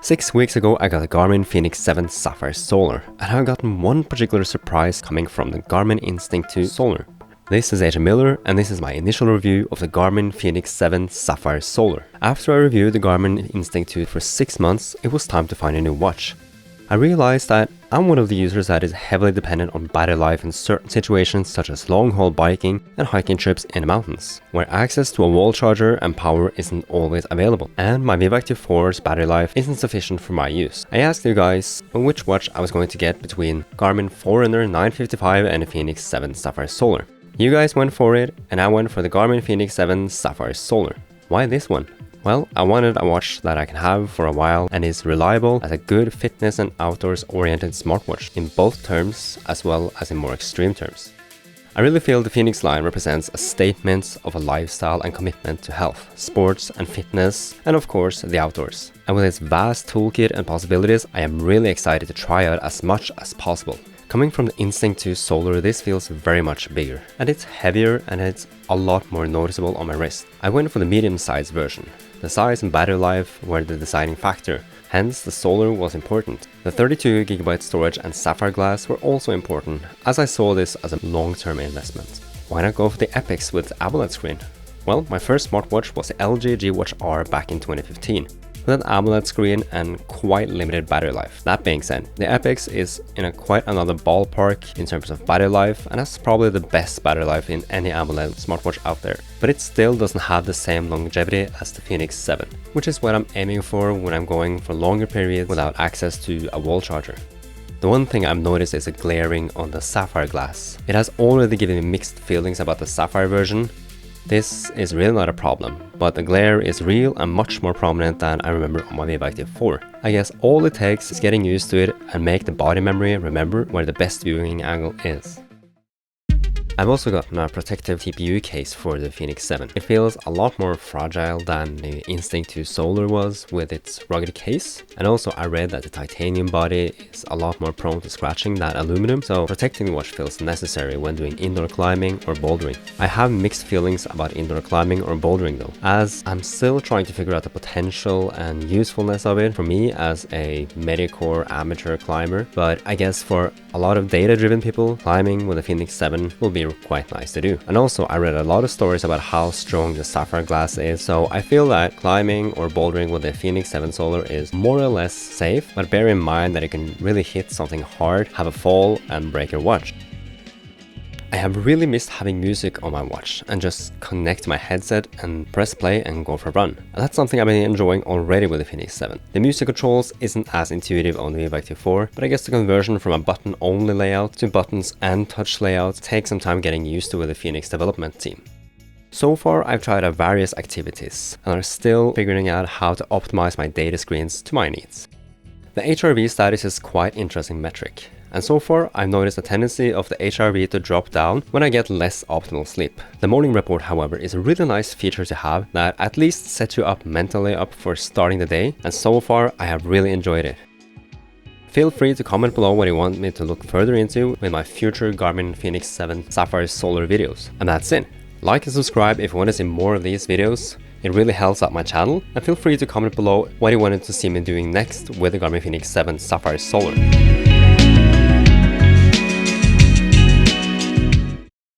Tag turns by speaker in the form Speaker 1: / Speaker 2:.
Speaker 1: 6 weeks ago I got a Garmin Fenix 7 Saphire Solar, and I've gotten one particular surprise coming from the Garmin Instinct 2 Solar. This is AJ Miller, and this is my initial review of the Garmin Fenix 7 Saphire Solar. After I reviewed the Garmin Instinct 2 for 6 months, it was time to find a new watch. I realized that I'm one of the users that is heavily dependent on battery life in certain situations such as long-haul biking and hiking trips in the mountains, where access to a wall charger and power isn't always available, and my Vivo Active 4's battery life isn't sufficient for my use. I asked you guys which watch I was going to get between Garmin Forerunner 955 and the Fenix 7 Saphire Solar. You guys went for it, and I went for the Garmin Fenix 7 Saphire Solar. Why this one? Well, I wanted a watch that I can have for a while and is reliable as a good fitness and outdoors oriented smartwatch in both terms as well as in more extreme terms. I really feel the Fenix line represents a statement of a lifestyle and commitment to health, sports and fitness, and of course the outdoors. And with its vast toolkit and possibilities, I am really excited to try out as much as possible. Coming from the Instinct 2 Solar, this feels very much bigger, and it's heavier and it's a lot more noticeable on my wrist. I went for the medium-sized version. The size and battery life were the deciding factor, hence the Solar was important. The 32GB storage and sapphire glass were also important, as I saw this as a long-term investment. Why not go for the Epix with the AMOLED screen? Well, my first smartwatch was the LG G-Watch R back in 2015. With an AMOLED screen and quite limited battery life. That being said, the Epix is in a quite another ballpark in terms of battery life, and has probably the best battery life in any AMOLED smartwatch out there. But it still doesn't have the same longevity as the Fenix 7, which is what I'm aiming for when I'm going for longer periods without access to a wall charger. The one thing I've noticed is a glaring on the sapphire glass. It has already given me mixed feelings about the sapphire version. This is really not a problem, but the glare is real and much more prominent than I remember on my Vivo Active 4. I guess all it takes is getting used to it and make the body memory remember where the best viewing angle is. I've also gotten a protective TPU case for the Fenix 7. It feels a lot more fragile than the Instinct 2 Solar was with its rugged case, and also I read that the titanium body is a lot more prone to scratching than aluminum, so protecting the watch feels necessary when doing indoor climbing or bouldering. I have mixed feelings about indoor climbing or bouldering though, as I'm still trying to figure out the potential and usefulness of it for me as a medicore amateur climber, but I guess for a lot of data-driven people, climbing with the Fenix 7 will be quite nice to do. And also I read a lot of stories about how strong the sapphire glass is, so I feel that climbing or bouldering with the Fenix 7 Solar is more or less safe, but bear in mind that it can really hit something hard, have a fall and break your watch. I have really missed having music on my watch and just connect my headset and press play and go for a run. And that's something I've been enjoying already with the Fenix 7. The music controls isn't as intuitive on the Vivo Active 4, but I guess the conversion from a button-only layout to buttons and touch layout takes some time getting used to with the Fenix development team. So far, I've tried out various activities and are still figuring out how to optimize my data screens to my needs. The HRV status is quite interesting metric. And so far, I've noticed a tendency of the HRV to drop down when I get less optimal sleep. The morning report, however, is a really nice feature to have that at least sets you up mentally up for starting the day, and so far I have really enjoyed it. Feel free to comment below what you want me to look further into with my future Garmin Fenix 7 Saphire Solar videos. And that's it. Like and subscribe if you want to see more of these videos. It really helps out my channel, and feel free to comment below what you wanted to see me doing next with the Garmin Fenix 7 Saphire Solar.